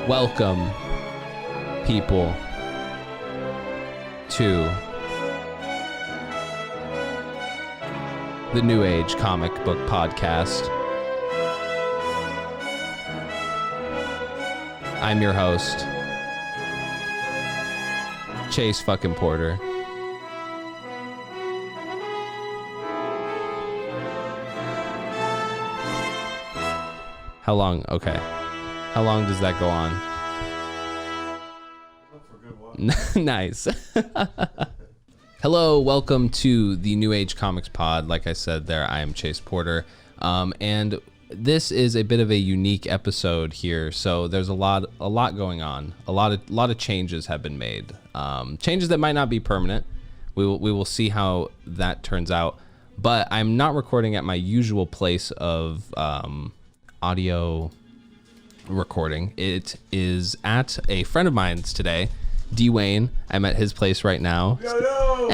Welcome, people, to the New Age Comic Book Podcast. I'm your host, Chase fucking Porter. How long? Okay. How long does that go on? For a good while. Nice. Hello, welcome to the New Age Comics Pod. Like I said there, I am Chase Porter. And this is a bit of a unique episode here. So there's a lot going on. A lot of changes have been made. Changes that might not be permanent. We will see how that turns out. But I'm not recording at my usual place of audio recording. It is at a friend of mine's today, D. Wayne. I'm at his place right now. Yo!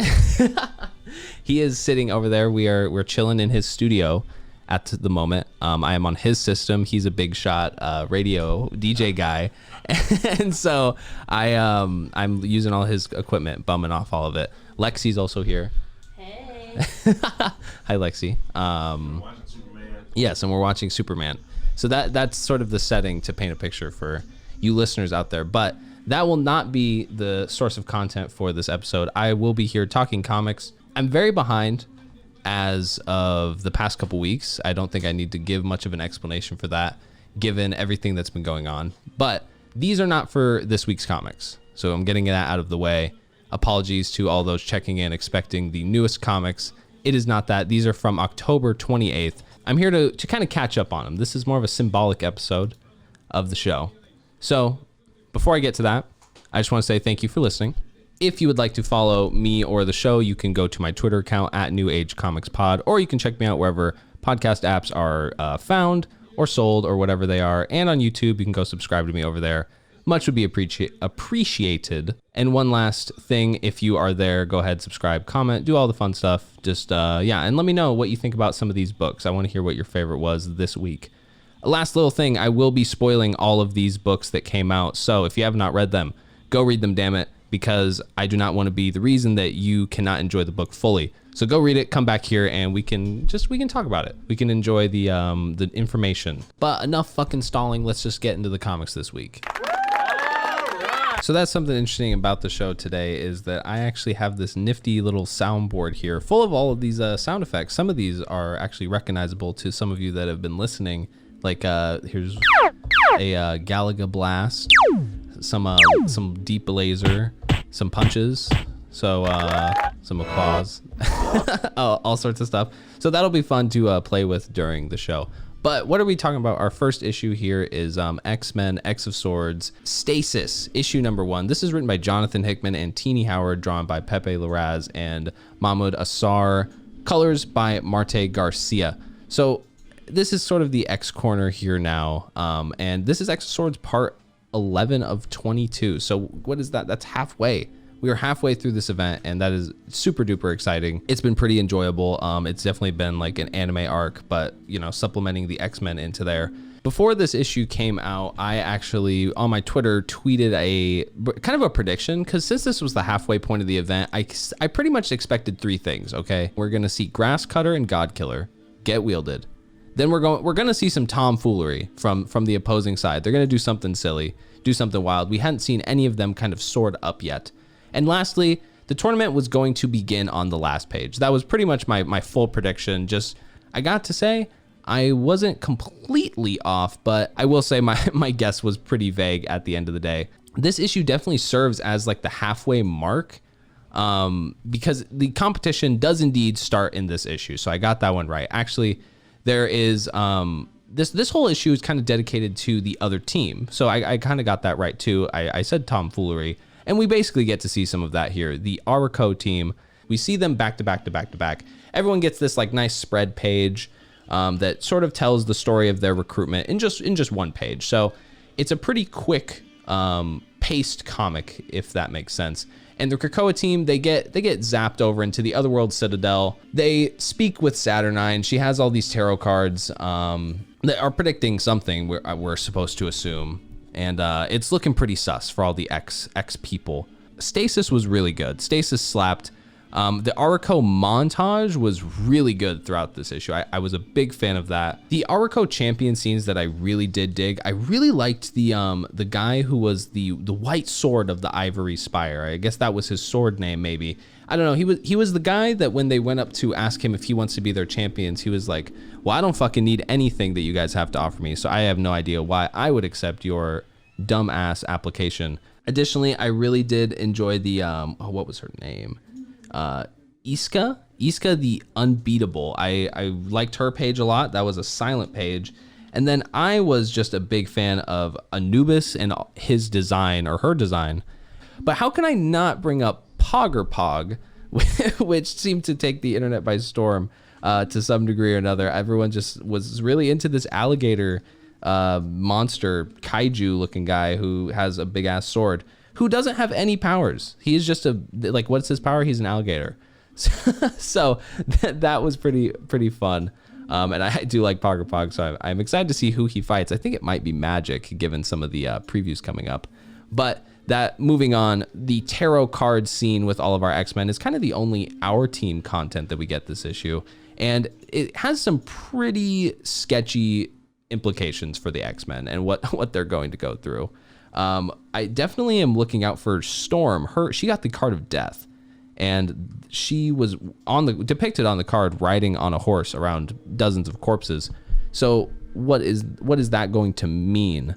He is sitting over there. We're chilling in his studio at the moment. I am on his system. He's a big shot radio DJ guy, and so I'm using all his equipment, bumming off all of it. Lexi's also here. Hey. Hi, Lexi. Watching Superman. Yes, and we're watching Superman. So that's sort of the setting to paint a picture for you listeners out there. But that will not be the source of content for this episode. I will be here talking comics. I'm very behind as of the past couple weeks. I don't think I need to give much of an explanation for that, given everything that's been going on. But these are not for this week's comics. So I'm getting that out of the way. Apologies to all those checking in expecting the newest comics. It is not that. These are from October 28th. I'm here to kind of catch up on them. This is more of a symbolic episode of the show. So before I get to that, I just want to say thank you for listening. If you would like to follow me or the show, you can go to my Twitter account at New Age Comics Pod, or you can check me out wherever podcast apps are found or sold or whatever they are. And on YouTube, you can go subscribe to me over there. Much would be appreciated. And one last thing, if you are there, go ahead, subscribe, comment, do all the fun stuff. Just, and let me know what you think about some of these books. I want to hear what your favorite was this week. Last little thing, I will be spoiling all of these books that came out. So if you have not read them, go read them, damn it, because I do not want to be the reason that you cannot enjoy the book fully. So go read it, come back here, and we can talk about it. We can enjoy the information. But enough fucking stalling. Let's just get into the comics this week. So that's something interesting about the show today is that I actually have this nifty little soundboard here full of all of these sound effects. Some of these are actually recognizable to some of you that have been listening. Like here's a Galaga blast, some deep laser, some punches, so some applause, all sorts of stuff. So that'll be fun to play with during the show. But what are we talking about? Our first issue here is XMen XoSstasis, issue number 1. This is written by Jonathan Hickman and Teenie Howard, drawn by Pepe Larraz and Mahmoud Assar, colors by Marte Garcia. So this is sort of the X corner here now, and this is XoSwords part 11 of 22. So what is that? That's halfway. We are halfway through this event, and that is super duper exciting. It's been pretty enjoyable. It's definitely been like an anime arc, but supplementing the X-Men into there. Before this issue came out, I actually on my Twitter tweeted a kind of a prediction, because since this was the halfway point of the event, I pretty much expected 3 things. Okay, we're gonna see Grass Cutter and God Killer get wielded. Then we're gonna see some tomfoolery from the opposing side. They're gonna do something silly, do something wild. We hadn't seen any of them kind of sword up yet. And lastly, the tournament was going to begin on the last page. That was pretty much my full prediction. Just, I got to say, I wasn't completely off, but I will say my guess was pretty vague at the end of the day. This issue definitely serves as like the halfway mark, because the competition does indeed start in this issue. So I got that one right. Actually, there is, this whole issue is kind of dedicated to the other team. So I kind of got that right too. I said tomfoolery. And we basically get to see some of that here. The Araco team, we see them back to back to back to back. Everyone gets this like nice spread page that sort of tells the story of their recruitment in just one page. So it's a pretty quick paced comic, if that makes sense. And the Krakoa team, they get zapped over into the Otherworld Citadel. They speak with Saturnine. She has all these tarot cards that are predicting something, we're supposed to assume. and it's looking pretty sus for all the X people. Stasis was really good. Stasis slapped. The Aurico montage was really good throughout this issue. I was a big fan of that. The Aurico champion scenes that I really did dig. I really liked the guy who was the white sword of the Ivory Spire. I guess that was his sword name, maybe. I don't know. He was the guy that when they went up to ask him if he wants to be their champions, he was like, well, I don't fucking need anything that you guys have to offer me, so I have no idea why I would accept your dumbass application. Additionally, I really did enjoy the what was her name? Iska the Unbeatable. I liked her page a lot. That was a silent page. And then I was just a big fan of Anubis and his design, or her design. But how can I not bring up Pog, which seemed to take the internet by storm to some degree or another. Everyone just was really into this alligator monster kaiju looking guy who has a big ass sword, who doesn't have any powers. He's just what's his power? He's an alligator. So that was pretty fun. And I do like Pog, so I'm excited to see who he fights. I think it might be Magic, given some of the previews coming up. But that, moving on, the tarot card scene with all of our X-Men is kind of the only Our Team content that we get this issue. And it has some pretty sketchy implications for the X-Men and what they're going to go through. I definitely am looking out for Storm. She got the card of death, and she was depicted on the card riding on a horse around dozens of corpses. So what is that going to mean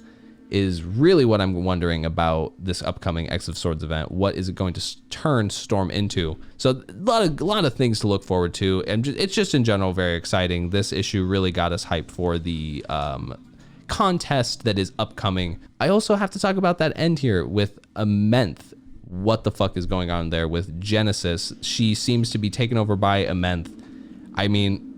is really what I'm wondering about this upcoming X of Swords event. What is it going to turn Storm into? So a lot of things to look forward to, and it's just in general very exciting. This issue really got us hyped for the contest that is upcoming. I also have to talk about that end here with Amenth. What the fuck is going on there with Genesis? She seems to be taken over by Amenth. I mean,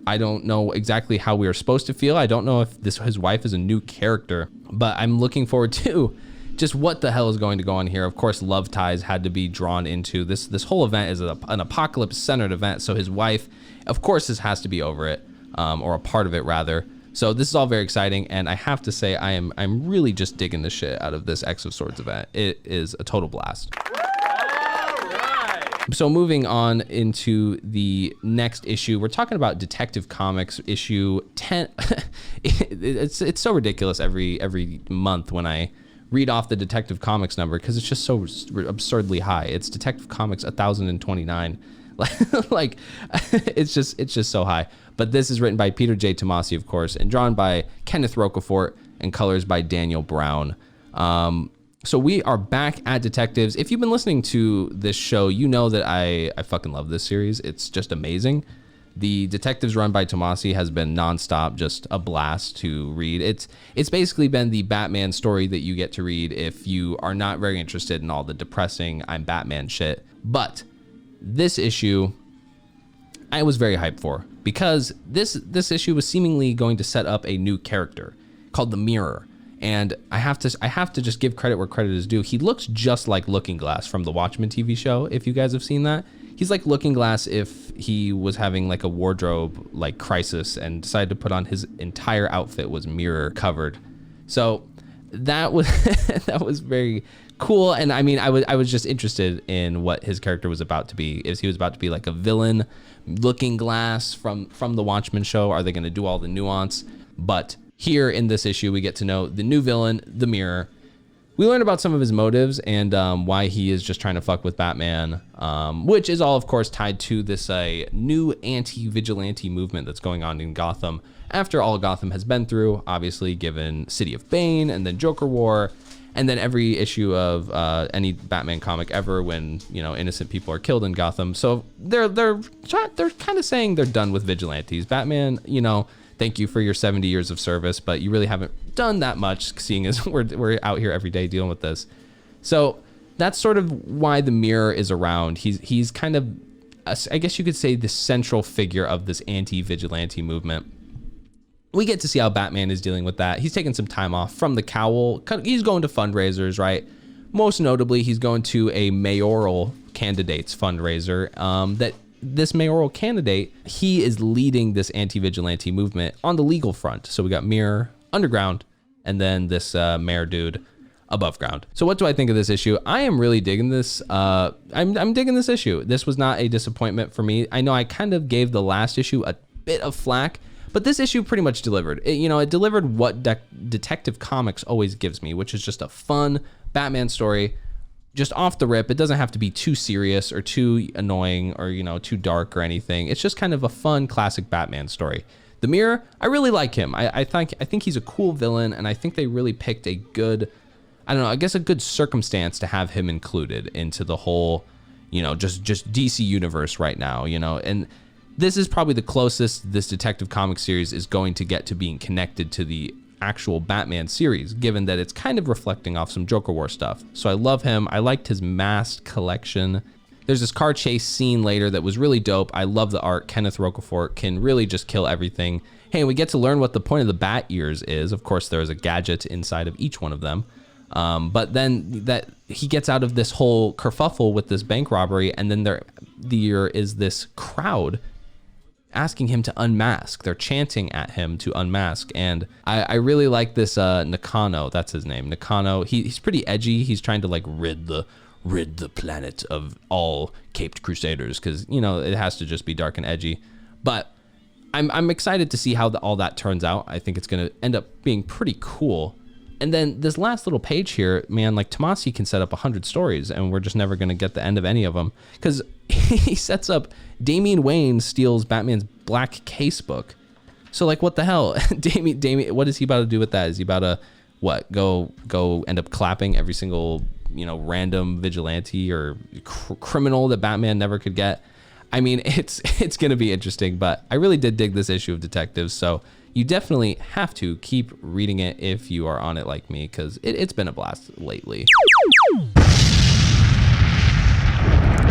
I don't know exactly how we are supposed to feel. I don't know if his wife is a new character, but I'm looking forward to just what the hell is going to go on here. Of course, love ties had to be drawn into this. This whole event is an apocalypse-centered event, so his wife, of course, has to be over it, or a part of it rather. So this is all very exciting, and I have to say I'm really just digging the shit out of this X of Swords event. It is a total blast. So moving on into the next issue, we're talking about Detective Comics issue 10. It's so ridiculous every month when I read off the Detective Comics number, because it's just so absurdly high. It's Detective Comics 1029. Like it's just so high. But this is written by Peter J. Tomasi, of course, and drawn by Kenneth Rocafort, and colors by Daniel Brown. So we are back at Detectives. If you've been listening to this show, you know that I fucking love this series. It's just amazing. The Detectives run by Tomasi has been nonstop, just a blast to read. It's basically been the Batman story that you get to read if you are not very interested in all the depressing I'm Batman shit. But this issue, I was very hyped for, because this issue was seemingly going to set up a new character called the Mirror. And I have to just give credit where credit is due. He looks just like Looking Glass from the Watchmen TV show, if you guys have seen that. He's like Looking Glass if he was having like a wardrobe like crisis and decided to put on his entire outfit was mirror covered. So that was that was very cool. And I mean, I was just interested in what his character was about to be. If he was about to be like a villain, Looking Glass from the Watchmen show, are they going to do all the nuance? But here in this issue, we get to know the new villain, the Mirror. We learn about some of his motives and why he is just trying to fuck with Batman, which is all, of course, tied to this new anti-vigilante movement that's going on in Gotham after all Gotham has been through, obviously, given City of Bane and then Joker War, and then every issue of any Batman comic ever when, you know, innocent people are killed in Gotham. So they're kind of saying they're done with vigilantes. Batman, you know, thank you for your 70 years of service, but you really haven't done that much, seeing as we're out here every day dealing with this. So that's sort of why the Mirror is around. He's kind of, I guess you could say, the central figure of this anti-vigilante movement. We get to see how Batman is dealing with that. He's taking some time off from the cowl. He's going to fundraisers, right? Most notably, he's going to a mayoral candidates fundraiser that this mayoral candidate, he is leading this anti-vigilante movement on the legal front. So we got Mirror, Underground, and then this mayor dude above ground. So what do I think of this issue? I am really digging this. I'm digging this issue. This was not a disappointment for me. I know I kind of gave the last issue a bit of flack, but this issue pretty much delivered. It delivered what Detective Comics always gives me, which is just a fun Batman story, just off the rip. It doesn't have to be too serious or too annoying or, too dark or anything. It's just kind of a fun classic Batman story. The Mirror, I really like him. I think he's a cool villain, and I think they really picked a good, I guess a good circumstance to have him included into the whole, just DC universe right now, and this is probably the closest this Detective Comics series is going to get to being connected to the actual Batman series, given that it's kind of reflecting off some Joker War stuff. So I love him. I liked his masked collection. There's this car chase scene later that was really dope. I love the art. Kenneth Rocafort can really just kill everything. Hey, we get to learn what the point of the bat ears is. Of course, there is a gadget inside of each one of them. But then that he gets out of this whole kerfuffle with this bank robbery, and then there is this crowd asking him to unmask. They're chanting at him to unmask, and I really like this Nakano. That's his name, Nakano. He's pretty edgy. He's trying to like rid the planet of all caped crusaders, because it has to just be dark and edgy. But I'm excited to see how all that turns out. I think it's gonna end up being pretty cool. And then this last little page here, man, like Tomasi can set up 100 stories, and we're just never going to get the end of any of them, because he sets up Damian Wayne steals Batman's black case book. So like, what the hell? Damian, what is he about to do with that? Is he about to go end up clapping every single random vigilante or criminal that Batman never could get? I mean, it's going to be interesting, but I really did dig this issue of Detectives, so you definitely have to keep reading it if you are on it like me, because it's been a blast lately.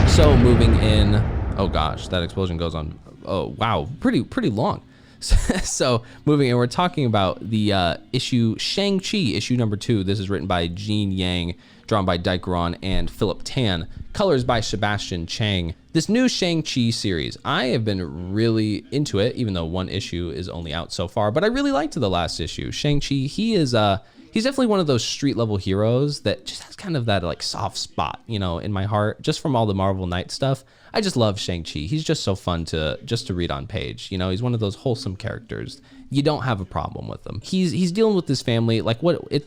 So moving in, oh gosh, that explosion goes on, oh wow, pretty long. So moving in, we're talking about the issue Shang Chi, issue number 2. This is written by Gene Yang, drawn by Dyke Ron and Philip Tan, colors by Sebastian Chang. This new Shang Chi series, I have been really into it, even though one issue is only out so far, but I really liked the last issue. Shang Chi, he's definitely one of those street level heroes that just has kind of that like soft spot, in my heart, just from all the Marvel Knight stuff. I just love Shang Chi. He's just so fun to read on page. He's one of those wholesome characters. You don't have a problem with him. He's dealing with this family. Like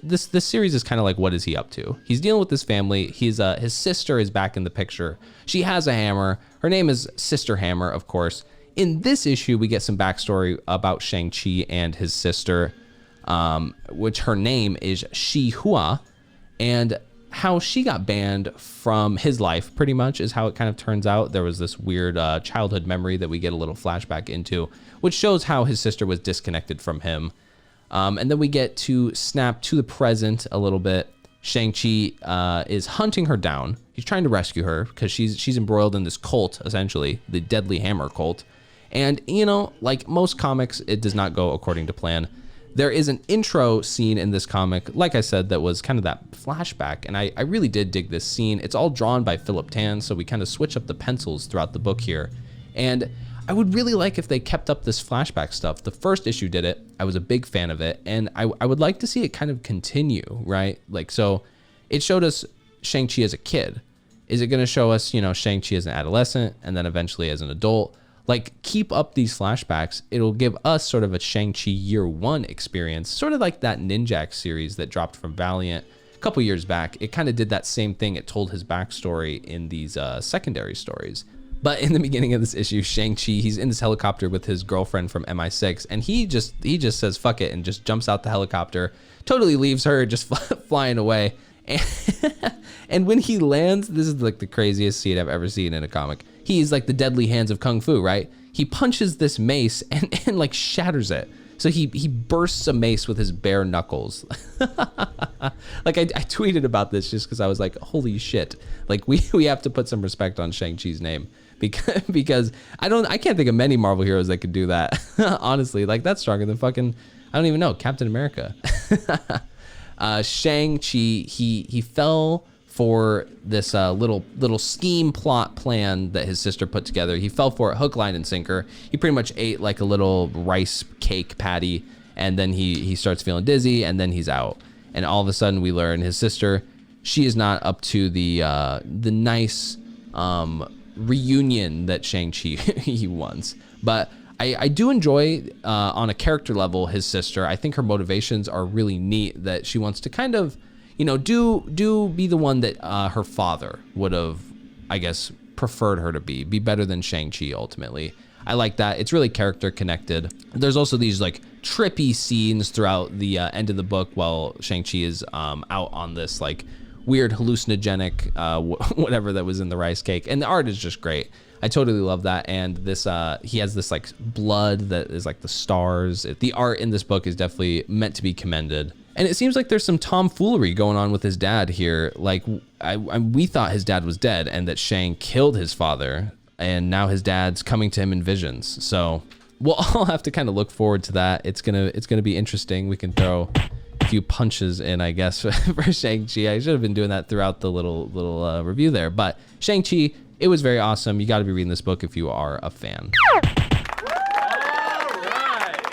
this series is kind of like, what is he up to? He's dealing with this family. His sister is back in the picture. She has a hammer. Her name is Sister Hammer, of course. In this issue, we get some backstory about Shang-Chi and his sister, which her name is Shi Hua, and how she got banned from his life, pretty much, is how it kind of turns out. There was this weird childhood memory that we get a little flashback into, which shows how his sister was disconnected from him. And then we get to snap to the present a little bit. Shang-Chi is hunting her down. He's trying to rescue her because she's embroiled in this cult, essentially, the Deadly Hammer cult. And, like most comics, it does not go according to plan. There is an intro scene in this comic, like I said, that was kind of that flashback, and I really did dig this scene. It's all drawn by Philip Tan, so we kind of switch up the pencils throughout the book here. And I would really like if they kept up this flashback stuff. The first issue did it. I was a big fan of it, and I would like to see it kind of continue, right? Like, so it showed us Shang-Chi as a kid. Is it going to show us, Shang-Chi as an adolescent and then eventually as an adult? Like, keep up these flashbacks. It'll give us sort of a Shang-Chi year 1 experience, sort of like that Ninjak series that dropped from Valiant a couple years back. It kind of did that same thing. It told his backstory in these secondary stories. But in the beginning of this issue, Shang-Chi, he's in this helicopter with his girlfriend from MI6, and he just says fuck it and just jumps out the helicopter, totally leaves her just flying away. And when he lands, this is like the craziest scene I've ever seen in a comic. He's like the deadly hands of Kung Fu, right? He punches this mace and like shatters it. So he bursts a mace with his bare knuckles. Like I tweeted about this just because I was like, holy shit. Like we have to put some respect on Shang-Chi's name because I can't think of many Marvel heroes that could do that. Honestly, like that's stronger than fucking, I don't even know, Captain America. Shang-Chi, he fell for this little scheme plot plan that his sister put together. He fell for it hook, line, and sinker. He pretty much ate like a little rice cake patty and then he starts feeling dizzy, and then he's out. And all of a sudden we learn his sister, she is not up to the nice reunion that Shang Chi he wants. But I do enjoy on a character level his sister. I think her motivations are really neat, that she wants to kind of, you know, do be the one that her father would have, I guess, preferred her to be better than Shang-Chi ultimately. I like that. It's really character connected. There's also these like trippy scenes throughout the end of the book while Shang-Chi is out on this like weird hallucinogenic whatever that was in the rice cake, and the art is just great. I totally love that. And this he has this like blood that is like the stars. The art in this book is definitely meant to be commended. And it seems like there's some tomfoolery going on with his dad here. Like we thought his dad was dead and that Shang killed his father, and now his dad's coming to him in visions. So we'll all have to kind of look forward to that. It's gonna be interesting. We can throw a few punches in, I guess, for Shang-Chi. I should have been doing that throughout the little review there. But Shang-Chi, it was very awesome. You got to be reading this book if you are a fan.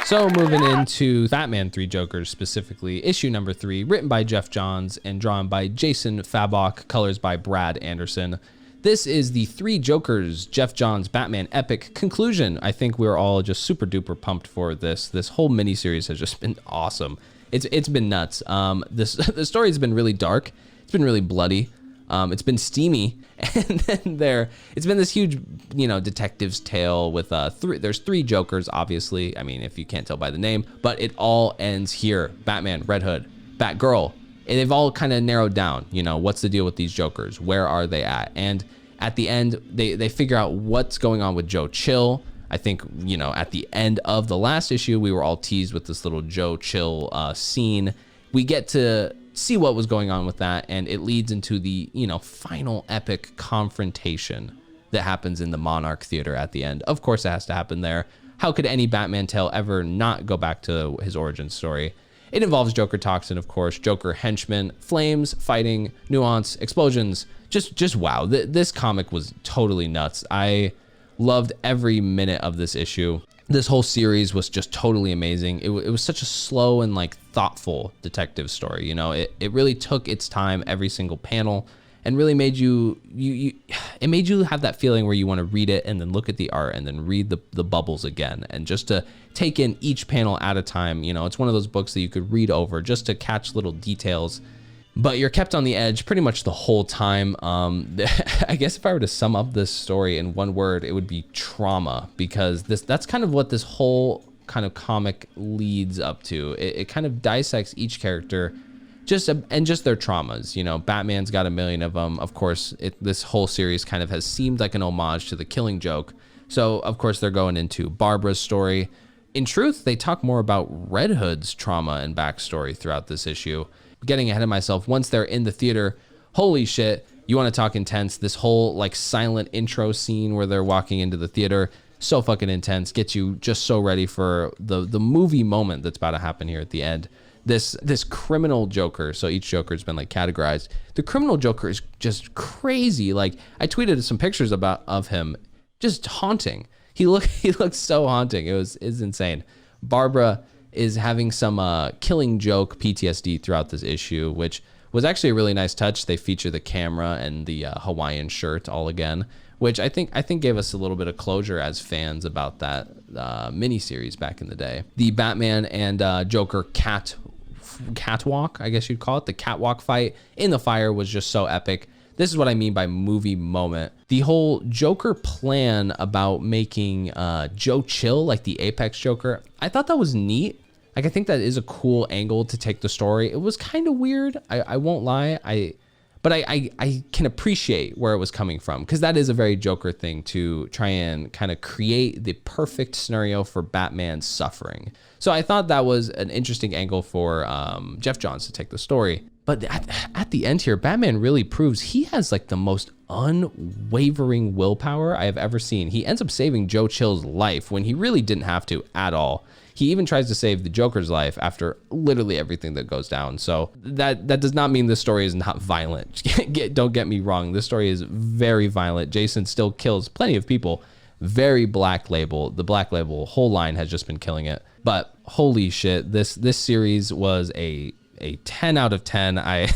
So moving into Batman 3 Jokers, specifically issue number 3, written by Jeff Johns and drawn by Jason Fabok, colors by Brad Anderson. This is the 3 Jokers Jeff Johns Batman epic conclusion. I think we're all just super duper pumped for this. This whole miniseries has just been awesome. It's been nuts. The story has been really dark. It's been really bloody. It's been steamy, and then it's been this huge, detective's tale with there's 3 Jokers, obviously. I mean, if you can't tell by the name, but it all ends here. Batman, Red Hood, Batgirl, and they've all kind of narrowed down, what's the deal with these Jokers? Where are they at? And at the end, they figure out what's going on with Joe Chill. I think, at the end of the last issue, we were all teased with this little Joe Chill scene. We get to see what was going on with that, and it leads into the final epic confrontation that happens in the Monarch Theater at the end. Of course it has to happen there. How could any Batman tale ever not go back to his origin story? It involves Joker Toxin, of course, Joker henchmen, flames, fighting, nuance, explosions. Just wow. This comic was totally nuts. I loved every minute of this issue. This whole series was just totally amazing. It was such a slow and like thoughtful detective story. It really took its time every single panel and really made you it made you have that feeling where you want to read it and then look at the art and then read the bubbles again, and just to take in each panel at a time. It's one of those books that you could read over just to catch little details, but you're kept on the edge pretty much the whole time. I guess if I were to sum up this story in one word, it would be trauma, because that's kind of what this whole kind of comic leads up to. It kind of dissects each character just their traumas. Batman's got a million of them. Of course, this whole series kind of has seemed like an homage to The Killing Joke. So, of course, they're going into Barbara's story. In truth, they talk more about Red Hood's trauma and backstory throughout this issue. Getting ahead of myself, once they're in the theater, holy shit, you want to talk intense. This whole like silent intro scene where they're walking into the theater, so fucking intense, gets you just so ready for the movie moment that's about to happen here at the end. This criminal Joker, so each Joker's been like categorized. The criminal Joker is just crazy. Like, I tweeted some pictures of him, just haunting. He looks so haunting. It's insane. Barbara is having some Killing Joke PTSD throughout this issue, which was actually a really nice touch. They feature the camera and the Hawaiian shirt all again, which I think gave us a little bit of closure as fans about that miniseries back in the day. The Batman and Joker catwalk, I guess you'd call it, the catwalk fight in the fire was just so epic. This is what I mean by movie moment. The whole Joker plan about making Joe Chill like the Apex Joker, I thought that was neat. Like, I think that is a cool angle to take the story. It was kind of weird, I won't lie. But I can appreciate where it was coming from, because that is a very Joker thing, to try and kind of create the perfect scenario for Batman's suffering. So I thought that was an interesting angle for Jeff Johns to take the story. But at the end here, Batman really proves he has like the most unwavering willpower I have ever seen. He ends up saving Joe Chill's life when he really didn't have to at all. He even tries to save the Joker's life after literally everything that goes down. So that does not mean this story is not violent. Don't get me wrong. This story is very violent. Jason still kills plenty of people. very Black Label. The Black Label whole line has just been killing it. But holy shit, this series was a 10 out of 10. I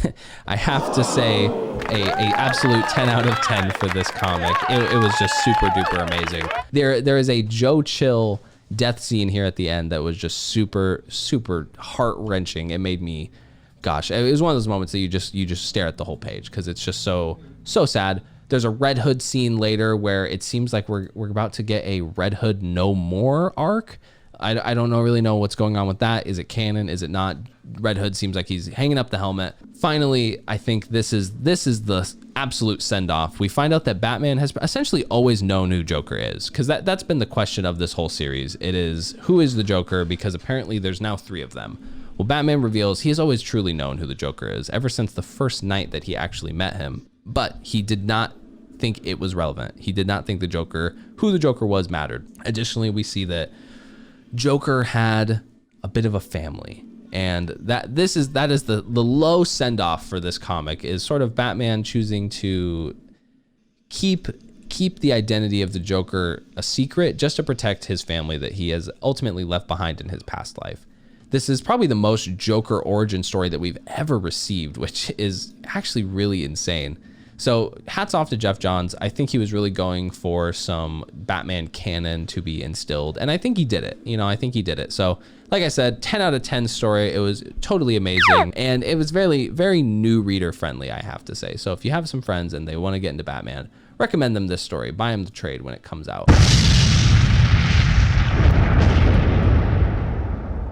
have to say a absolute 10 out of 10 for this comic. It was just super duper amazing. There is a Joe Chill death scene here at the end that was just super heart wrenching. It made me, gosh, it was one of those moments that you just stare at the whole page because it's just so sad. There's a Red Hood scene later where it seems like we're about to get a Red Hood no more arc. I don't really know what's going on with that. Is it canon? Is it not? Red Hood seems like he's hanging up the helmet. Finally, I think this is the absolute send-off. We find out that Batman has essentially always known who Joker is, because that's been the question of this whole series. It is, who is the Joker? Because apparently there's now 3 of them. Well, Batman reveals he has always truly known who the Joker is, ever since the first night that he actually met him. But he did not think it was relevant. He did not think who the Joker was mattered. Additionally, we see that Joker had a bit of a family, and that is the low send-off for this comic, is sort of Batman choosing to keep the identity of the Joker a secret just to protect his family that he has ultimately left behind in his past life. This is probably the most Joker origin story that we've ever received, which is actually really insane. So hats off to Jeff Johns. I think he was really going for some Batman canon to be instilled, and I think he did it. I think he did it. So like I said, 10 out of 10 story. It was totally amazing, and it was very, very new reader friendly, I have to say. So if you have some friends and they want to get into Batman, recommend them this story. Buy them the trade when it comes out.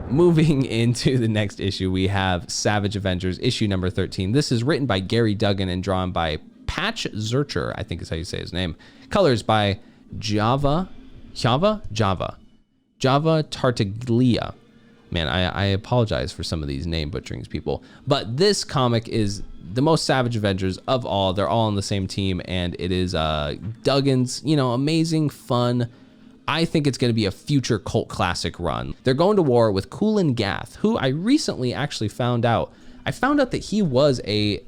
Moving into the next issue, we have Savage Avengers issue number 13. This is written by Gary Duggan and drawn by Patch Zurcher, I think is how you say his name. Colors by Java Tartaglia. Man, I apologize for some of these name butcherings, people. But this comic is the most Savage Avengers of all. They're all on the same team, and it is Duggan's, amazing, fun. I think it's going to be a future cult classic run. They're going to war with Kulan Gath, who I recently actually found out. I found out that he was a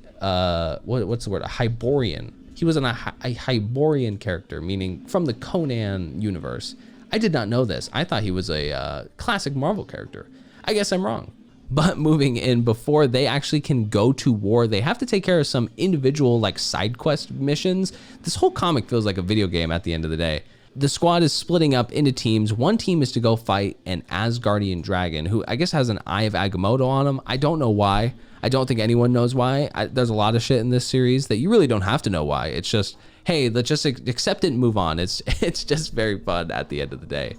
what's the word? A Hyborian. He was a Hyborian character, meaning from the Conan universe. I did not know this. I thought he was a classic Marvel character. I guess I'm wrong. But moving in, before they actually can go to war, they have to take care of some individual side quest missions. This whole comic feels like a video game at the end of the day. The squad is splitting up into teams. One team is to go fight an Asgardian dragon, who I guess has an Eye of Agamotto on him. I don't know why. I don't think anyone knows why. There's a lot of shit in this series that you really don't have to know why. It's just, hey, let's just accept it and move on. It's just very fun at the end of the day.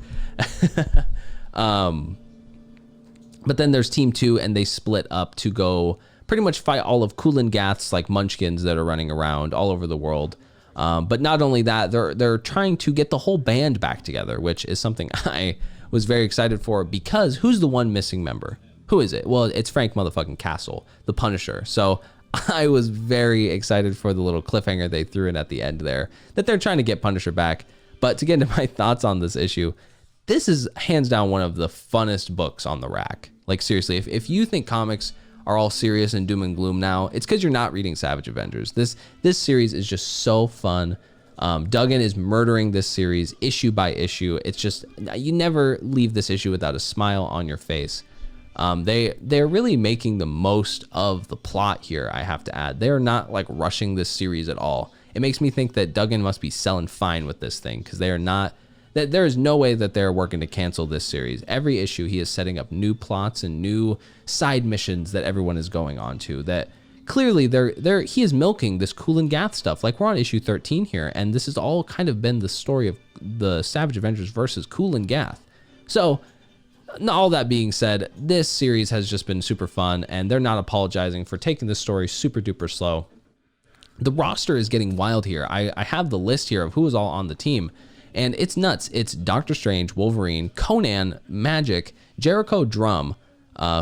But then there's team 2, and they split up to go pretty much fight all of Kulan Gath's munchkins that are running around all over the world. But not only that, they're trying to get the whole band back together, which is something I was very excited for, because who's the one missing member? Who is it? Well, it's Frank motherfucking Castle, the Punisher. So I was very excited for the little cliffhanger they threw in at the end there, that they're trying to get Punisher back. But to get into my thoughts on this issue, this is hands down one of the funnest books on the rack. Seriously, if you think comics are all serious and doom and gloom now, it's because you're not reading Savage Avengers. This series is just so fun. Duggan is murdering this series issue by issue. It's just, you never leave this issue without a smile on your face. They're really making the most of the plot here, I have to add. They're not rushing this series at all. It makes me think that Duggan must be selling fine with this thing, because there is no way that they're working to cancel this series. Every issue he is setting up new plots and new side missions that everyone is going on to, that clearly he is milking this Kulan Gath stuff. We're on issue 13 here, and this has all kind of been the story of the Savage Avengers versus Kulan Gath. So all that being said, this series has just been super fun, and they're not apologizing for taking this story super duper slow. The roster is getting wild here. I have the list here of who is all on the team, and it's nuts. It's Doctor Strange, Wolverine, Conan, Magic, Jericho Drum,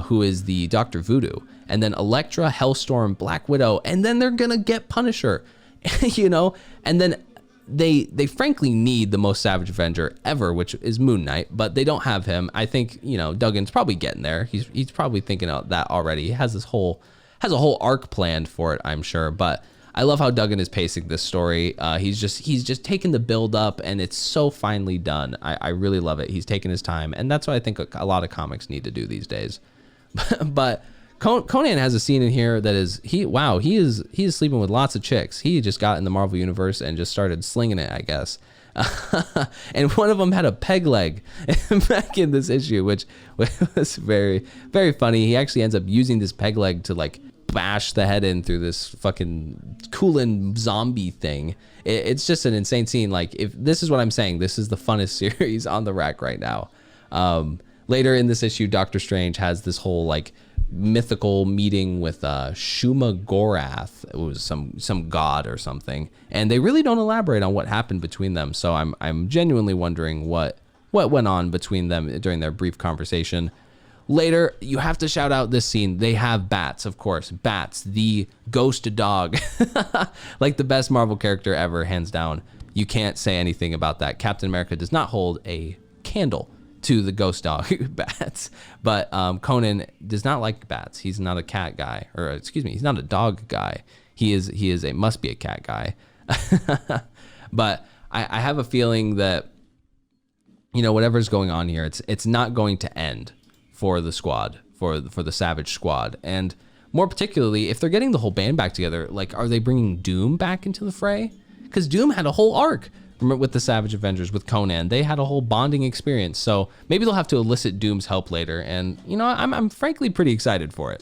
who is the Dr. Voodoo, and then Elektra, Hellstorm, Black Widow, and then they're gonna get Punisher, and then they frankly need the most Savage Avenger ever, which is Moon Knight, but they don't have him. I think, Duggan's probably getting there. He's probably thinking of that already. He has a whole arc planned for it, I'm sure. But I love how Duggan is pacing this story. He's just taking the build up, and it's so finely done. I really love it. He's taking his time, and that's what I think a lot of comics need to do these days. But Conan has a scene in here that is he is sleeping with lots of chicks. He just got in the Marvel universe and just started slinging it, I guess. And one of them had a peg leg back in this issue, which was very, very funny. He actually ends up using this peg leg to like bash the head in through this fucking Kulin zombie thing. It's just an insane scene. Like, if this is what I'm saying, this is the funnest series on the rack right now. Later in this issue, Doctor Strange has this whole like mythical meeting with Shuma Gorath. It was some god or something, and they really don't elaborate on what happened between them. So I'm genuinely wondering what went on between them during their brief conversation. Later, you have to shout out this scene. They have Bats, of course. Bats, the ghost dog. Like the best Marvel character ever, hands down. You can't say anything about that. Captain America does not hold a candle to the ghost dog Bats. But Conan does not like bats. He's not a cat guy. Or excuse me, he's not a dog guy. He must be a cat guy. But I have a feeling that, you know, whatever's going on here, it's not going to end for the squad, for the Savage Squad. And more particularly, if they're getting the whole band back together, like, are they bringing Doom back into the fray? Because Doom had a whole arc with the Savage Avengers, with Conan. They had a whole bonding experience. So maybe they'll have to elicit Doom's help later. And, you know, I'm frankly pretty excited for it.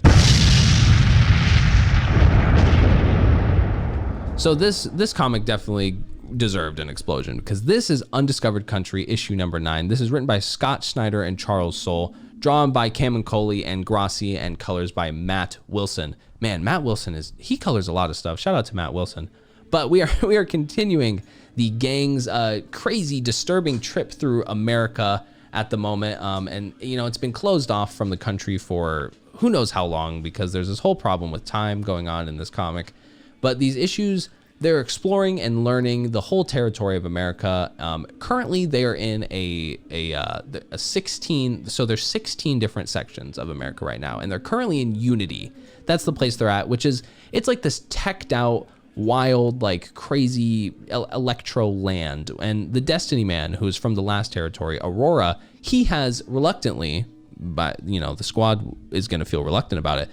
So this comic definitely deserved an explosion, because this is Undiscovered Country, issue number 9. This is written by Scott Snyder and Charles Soule, drawn by Cameron Coley and Grassi, and colors by Matt Wilson. Man, Matt Wilson he colors a lot of stuff. Shout out to Matt Wilson. But we are continuing the gang's crazy, disturbing trip through America at the moment. And, you know, it's been closed off from the country for who knows how long, because there's this whole problem with time going on in this comic. But these issues, they're exploring and learning the whole territory of America. Currently, they are in a 16. So there's 16 different sections of America right now, and they're currently in Unity. That's the place they're at, which is, it's like this teched out, wild, like crazy electro land. And the Destiny Man, who's from the last territory, Aurora, he has reluctantly, but you know, the squad is going to feel reluctant about it.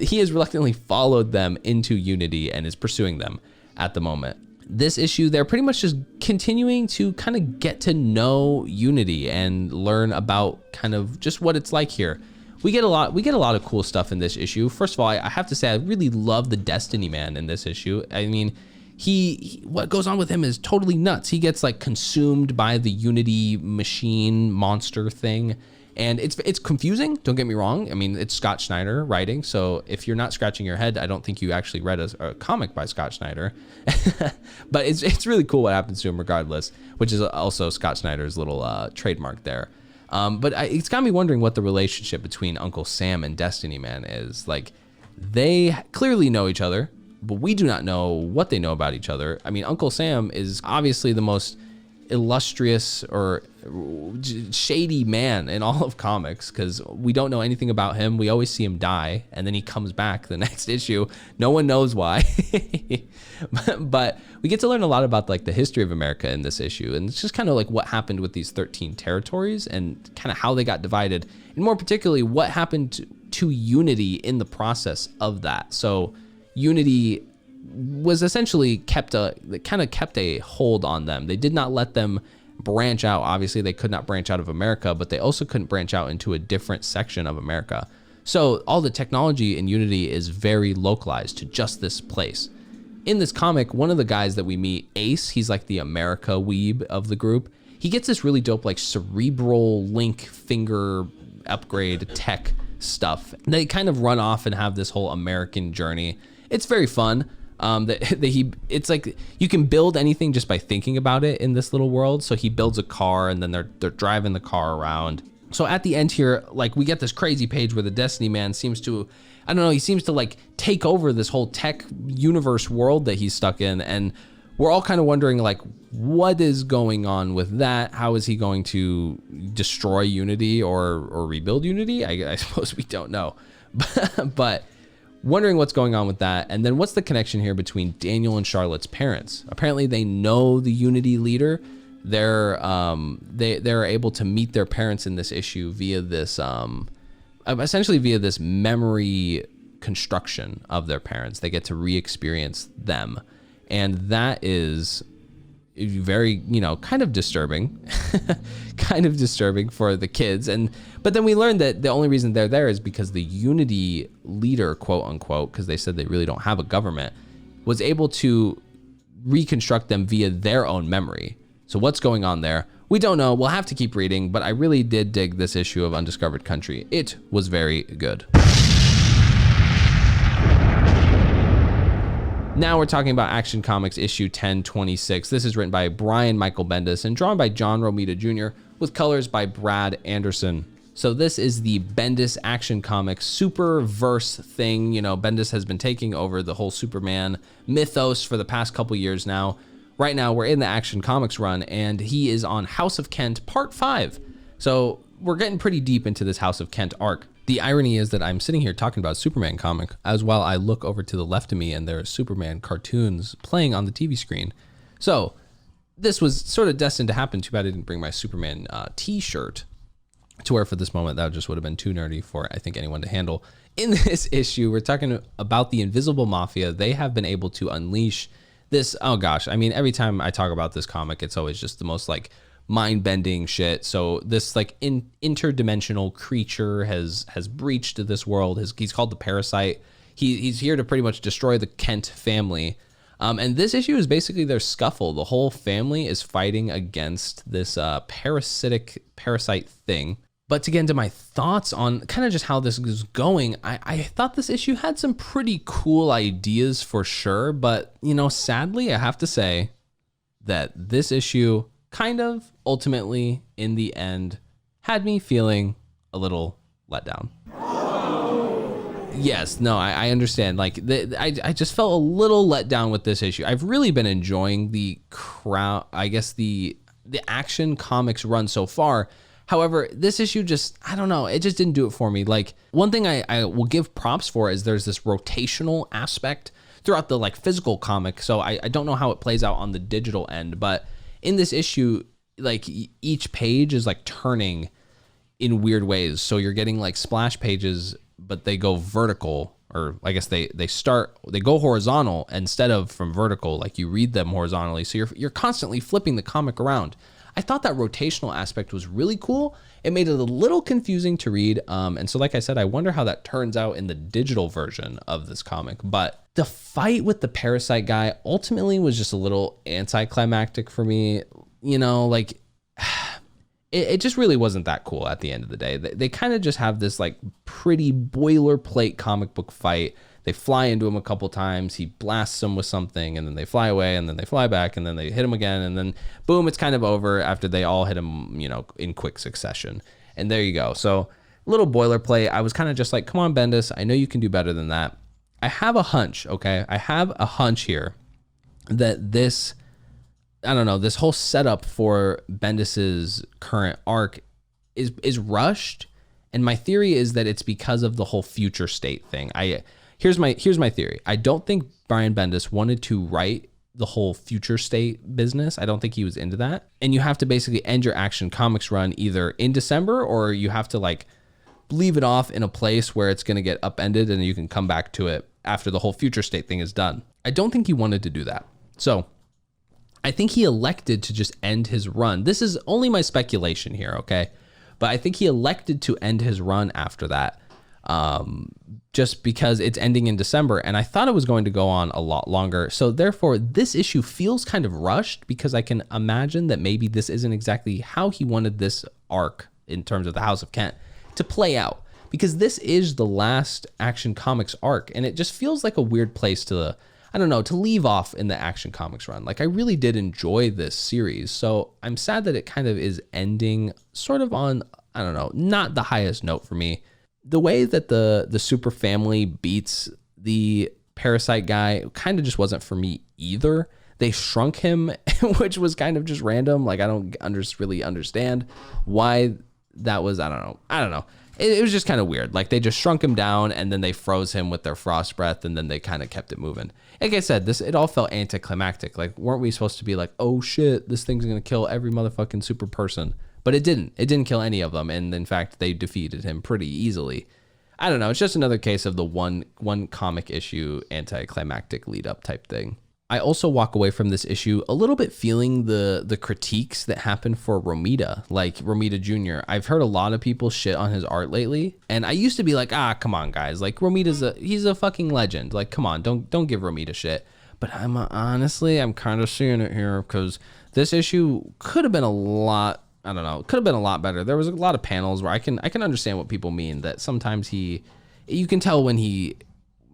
He has reluctantly followed them into Unity and is pursuing them at the moment. This issue, they're pretty much just continuing to kind of get to know Unity and learn about kind of just what it's like here. We get a lot of cool stuff in this issue. First of all, I have to say I really love the Destiny Man in this issue. I mean, he what goes on with him is totally nuts. He gets like consumed by the Unity machine monster thing. And it's confusing, don't get me wrong. I mean, it's Scott Snyder writing, so if you're not scratching your head, I don't think you actually read a comic by Scott Snyder. But it's really cool what happens to him regardless, which is also Scott Snyder's little trademark there. But it's got me wondering what the relationship between Uncle Sam and Destiny Man is. Like, they clearly know each other, but we do not know what they know about each other. I mean, Uncle Sam is obviously the most illustrious or shady man in all of comics, because we don't know anything about him. We always see him die, and then he comes back the next issue. No one knows why. But we get to learn a lot about like the history of America in this issue, and it's just kind of like what happened with these 13 territories and kind of how they got divided, and more particularly what happened to Unity in the process of that. So Unity was essentially kept a hold on them. They did not let them branch out. Obviously, they could not branch out of America, but they also couldn't branch out into a different section of America. So all the technology in Unity is very localized to just this place. In this comic, one of the guys that we meet, Ace, he's like the America weeb of the group. He gets this really dope like cerebral link finger upgrade tech stuff. They kind of run off and have this whole American journey. It's very fun. It's like you can build anything just by thinking about it in this little world. So he builds a car, and then they're driving the car around. So at the end here, like, we get this crazy page where the Destiny Man seems to, I don't know, he seems to like take over this whole tech universe world that he's stuck in, and we're all kind of wondering like, what is going on with that? How is he going to destroy Unity or rebuild Unity? I suppose we don't know, but wondering what's going on with that. And then what's the connection here between Daniel and Charlotte's parents? Apparently they know the Unity leader. They're able to meet their parents in this issue via this essentially via this memory construction of their parents. They get to re-experience them, and that is very, kind of disturbing for the kids. But then we learned that the only reason they're there is because the Unity leader, quote unquote, because they said they really don't have a government, was able to reconstruct them via their own memory. So what's going on there? We don't know. We'll have to keep reading, but I really did dig this issue of Undiscovered Country. It was very good. Now we're talking about Action Comics issue 1026. This is written by Brian Michael Bendis and drawn by John Romita Jr. with colors by Brad Anderson. So this is the Bendis Action Comics Superverse thing. Bendis has been taking over the whole Superman mythos for the past couple years now. Right now we're in the Action Comics run, and he is on House of Kent Part 5. So we're getting pretty deep into this House of Kent arc. The irony is that I'm sitting here talking about a Superman comic as while I look over to the left of me and there are Superman cartoons playing on the TV screen. So this was sort of destined to happen. Too bad I didn't bring my Superman t-shirt to wear for this moment. That just would have been too nerdy for, I think, anyone to handle. In this issue, we're talking about the Invisible Mafia. They have been able to unleash this. Oh gosh, I mean, every time I talk about this comic, it's always just the most mind-bending shit. So this interdimensional creature has breached this world. He's called the Parasite. He's here to pretty much destroy the Kent family. And this issue is basically their scuffle. The whole family is fighting against this parasite thing. But to get into my thoughts on kind of just how this is going, I thought this issue had some pretty cool ideas for sure. But, sadly, I have to say that this issue kind of ultimately in the end had me feeling a little let down. Yes, no, I understand. I just felt a little let down with this issue. I've really been enjoying the Action Comics run so far. However, this issue just, I don't know, it just didn't do it for me. One thing I will give props for is there's this rotational aspect throughout the physical comic. So I don't know how it plays out on the digital end, but in this issue, each page is turning in weird ways. So you're getting splash pages, but they go vertical, or I guess they go horizontal instead of from vertical. You read them horizontally. So you're constantly flipping the comic around. I thought that rotational aspect was really cool. It made it a little confusing to read. And so, like I said, I wonder how that turns out in the digital version of this comic. But the fight with the Parasite guy ultimately was just a little anticlimactic for me. It just really wasn't that cool at the end of the day. They kind of just have this pretty boilerplate comic book fight. They fly into him a couple times. He blasts them with something, and then they fly away, and then they fly back, and then they hit him again, and then boom, it's kind of over after they all hit him, in quick succession. And there you go. So a little boilerplate. I was kind of just come on, Bendis. I know you can do better than that. I have a hunch, okay? I have a hunch here that this whole setup for Bendis's current arc is rushed. And my theory is that it's because of the whole future state thing. Here's my theory. I don't think Brian Bendis wanted to write the whole future state business. I don't think he was into that. And you have to basically end your Action Comics run either in December, or you have to leave it off in a place where it's going to get upended and you can come back to it after the whole future state thing is done. I don't think he wanted to do that. So I think he elected to just end his run. This is only my speculation here, okay? But I think he elected to end his run after that. Just because it's ending in December, and I thought it was going to go on a lot longer. So therefore, this issue feels kind of rushed, because I can imagine that maybe this isn't exactly how he wanted this arc in terms of the House of Kent to play out, because this is the last Action Comics arc, and it just feels like a weird place to leave off in the Action Comics run. I really did enjoy this series, so I'm sad that it kind of is ending sort of on, not the highest note for me. The way that the super family beats the Parasite guy kind of just wasn't for me either. They shrunk him, which was kind of just random. I don't really understand why that was. I don't know. it was just kind of weird. Like they just shrunk him down and then they froze him with their frost breath and then they kind of kept it moving. Like I said, it all felt anticlimactic. Like, weren't we supposed to be like, oh shit, this thing's gonna kill every motherfucking super person? But it didn't. It didn't kill any of them, and in fact, they defeated him pretty easily. I don't know. It's just another case of the one comic issue anticlimactic lead up type thing. I also walk away from this issue a little bit feeling the critiques that happen for Romita, like Romita Jr. I've heard a lot of people shit on his art lately, and I used to be like, come on, guys, like he's a fucking legend. Like, come on, don't give Romita shit. But I'm kind of seeing it here because this issue could have been a lot. I don't know. It could have been a lot better. There was a lot of panels where I can understand what people mean, that sometimes you can tell when he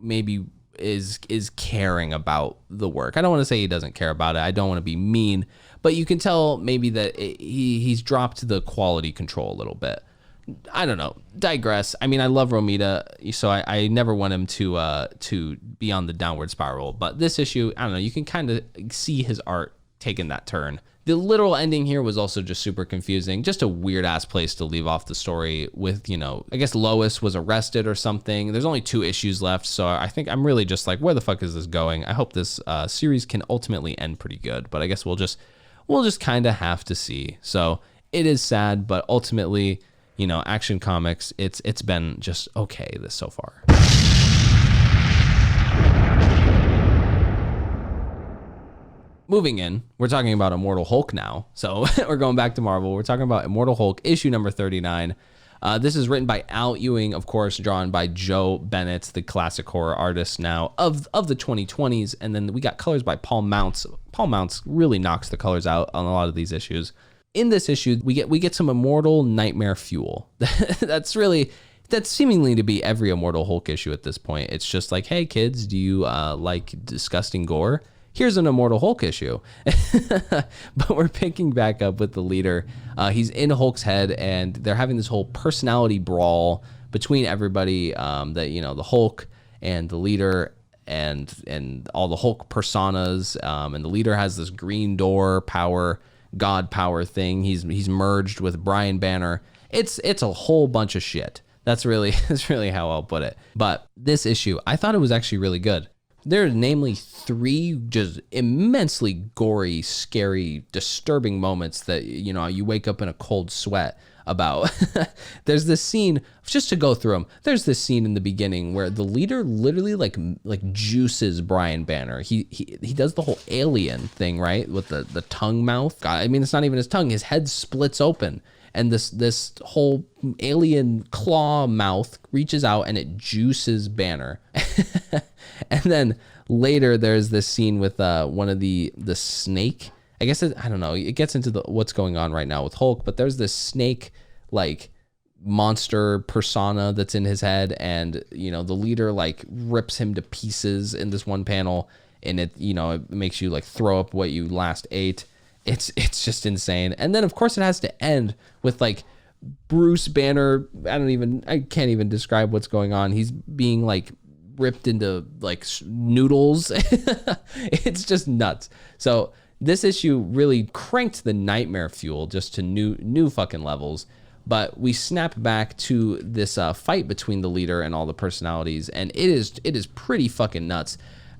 maybe is caring about the work. I don't want to say he doesn't care about it. I don't want to be mean, but you can tell maybe that he's dropped the quality control a little bit. I don't know. Digress. I mean, I love Romita, so I never want him to be on the downward spiral. But this issue, I don't know. You can kind of see his art taking that turn. The literal ending here was also just super confusing. Just a weird ass place to leave off the story with, I guess Lois was arrested or something. There's only 2 issues left. So I think I'm really just like, where the fuck is this going? I hope this series can ultimately end pretty good, but I guess we'll just kind of have to see. So it is sad, but ultimately, Action Comics, it's been just okay this so far. Moving in, we're talking about Immortal Hulk now. So we're going back to Marvel. We're talking about Immortal Hulk, issue number 39. This is written by Al Ewing, of course, drawn by Joe Bennett, the classic horror artist now of the 2020s. And then we got colors by Paul Mounts. Paul Mounts really knocks the colors out on a lot of these issues. In this issue, we get some Immortal Nightmare fuel. That's seemingly to be every Immortal Hulk issue at this point. It's just like, hey kids, do you like disgusting gore? Here's an Immortal Hulk issue. But we're picking back up with the leader. He's in Hulk's head, and they're having this whole personality brawl between everybody, the Hulk and the leader and all the Hulk personas. And the leader has this green door power, god power thing. He's merged with Brian Banner. It's a whole bunch of shit. That's really how I'll put it. But this issue, I thought it was actually really good. There are namely 3 just immensely gory, scary, disturbing moments that, you wake up in a cold sweat about. There's this scene, just to go through them, there's this scene in the beginning where the leader literally like juices Brian Banner. He does the whole alien thing, right? With the tongue mouth. God, I mean, it's not even his tongue. His head splits open. And this whole alien claw mouth reaches out and it juices Banner. And then later there's this scene with one of the snake. I guess I don't know. It gets into what's going on right now with Hulk, but there's this snake like monster persona that's in his head, and the leader like rips him to pieces in this one panel, and it makes you like throw up what you last ate. It's just insane. And then of course it has to end with like Bruce Banner. I can't even describe what's going on. He's being like ripped into like noodles. It's just nuts. So this issue really cranked the nightmare fuel just to new fucking levels. But we snap back to this fight between the leader and all the personalities, and it is pretty fucking nuts.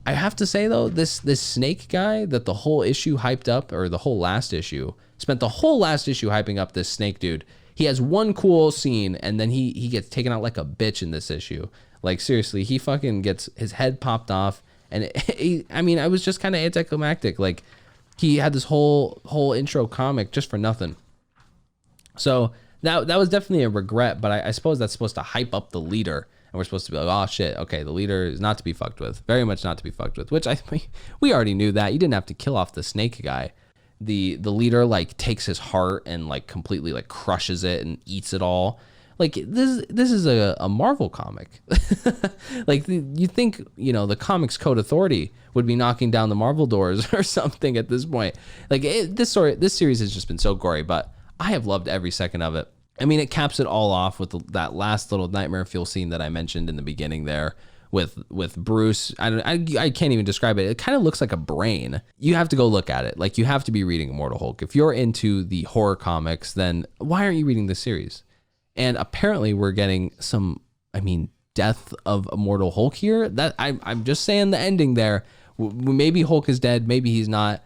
I have to say though, this snake guy that the whole issue hyped up, or the whole last issue, spent the whole last issue hyping up this snake dude. He has one cool scene, and then he gets taken out like a bitch in this issue. Like seriously, he fucking gets his head popped off, and I was just kind of anticlimactic. Like he had this whole intro comic just for nothing. So that was definitely a regret, but I suppose that's supposed to hype up the leader. And we're supposed to be like, oh shit, okay, the leader is not to be fucked with. Very much not to be fucked with, which we already knew that. You didn't have to kill off the snake guy. The leader like takes his heart and like completely like crushes it and eats it all. Like this is a Marvel comic. Like you think, the Comics Code Authority would be knocking down the Marvel doors or something at this point. Like this series has just been so gory, but I have loved every second of it. I mean, it caps it all off with that last little nightmare fuel scene that I mentioned in the beginning there with Bruce. I can't even describe it. It kind of looks like a brain. You have to go look at it. Like you have to be reading Immortal Hulk. If you're into the horror comics, then why aren't you reading this series? And apparently we're getting some, death of Immortal Hulk here. That I'm just saying the ending there. Maybe Hulk is dead, maybe he's not.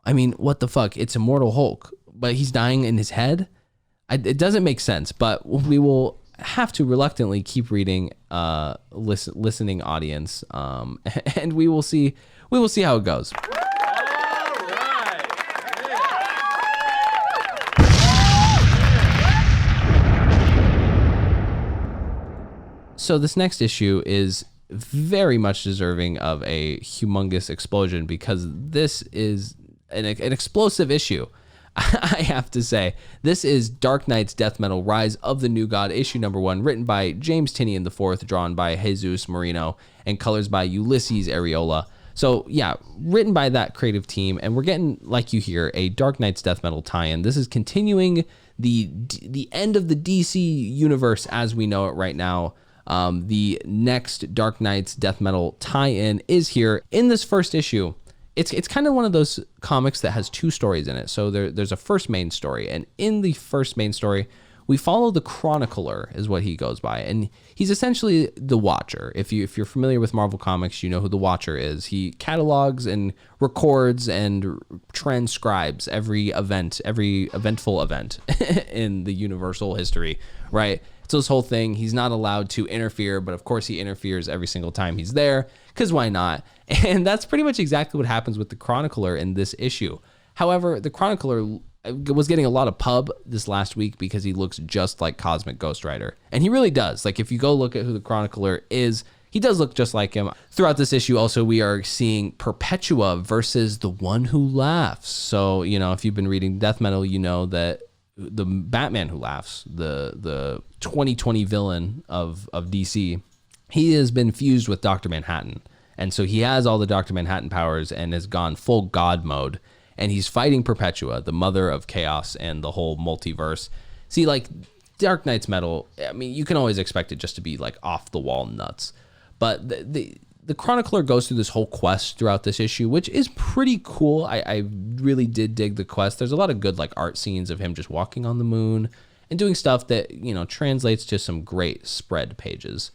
What the fuck? It's Immortal Hulk, but he's dying in his head. It doesn't make sense, but we will have to reluctantly keep reading, listening audience, and we will see how it goes. So this next issue is very much deserving of a humongous explosion because this is an explosive issue. I have to say, this is Dark Knight's Death Metal Rise of the New God, issue number 1, written by James Tynion IV, drawn by Jesus Marino, and colors by Ulysses Areola. So yeah, written by that creative team, and we're getting, like you hear, a Dark Knight's Death Metal tie-in. This is continuing the end of the DC universe as we know it right now. The next Dark Knight's Death Metal tie-in is here in this first issue. It's kind of one of those comics that has 2 stories in it. So there's a first main story, and in the first main story, we follow the Chronicler, is what he goes by, and he's essentially the Watcher. If you're familiar with Marvel Comics, you know who the Watcher is. He catalogs and records and transcribes every eventful event in the universal history, right? So this whole thing, he's not allowed to interfere, but of course he interferes every single time he's there, because why not? And that's pretty much exactly what happens with the Chronicler in this issue. However, the Chronicler was getting a lot of pub this last week because he looks just like Cosmic Ghost Rider. And he really does. Like, if you go look at who the Chronicler is, he does look just like him. Throughout this issue, also, we are seeing Perpetua versus the One Who Laughs. So, if you've been reading Death Metal, you know that the Batman Who Laughs, the 2020 villain of DC, he has been fused with Dr. Manhattan. And so he has all the Dr. Manhattan powers and has gone full God mode. And he's fighting Perpetua, the mother of chaos and the whole multiverse. See, like, Dark Knight's Metal, you can always expect it just to be, like, off-the-wall nuts. But the Chronicler goes through this whole quest throughout this issue, which is pretty cool. I really did dig the quest. There's a lot of good, like, art scenes of him just walking on the moon and doing stuff that, translates to some great spread pages.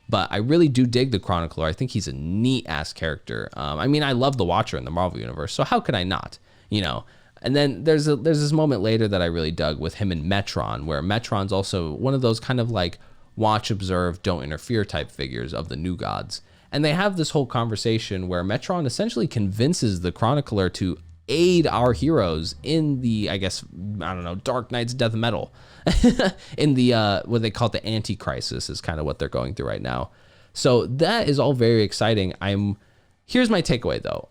But I really do dig the Chronicler. I think he's a neat-ass character. I love the Watcher in the Marvel Universe, so how could I not? And then there's this moment later that I really dug with him and Metron, where Metron's also one of those kind of like watch, observe, don't interfere type figures of the New Gods. And they have this whole conversation where Metron essentially convinces the Chronicler to aid our heroes in the, Dark Knight's Death Metal. In the, what they call it, the Anti-Crisis is kind of what they're going through right now. So that is all very exciting. Here's my takeaway though.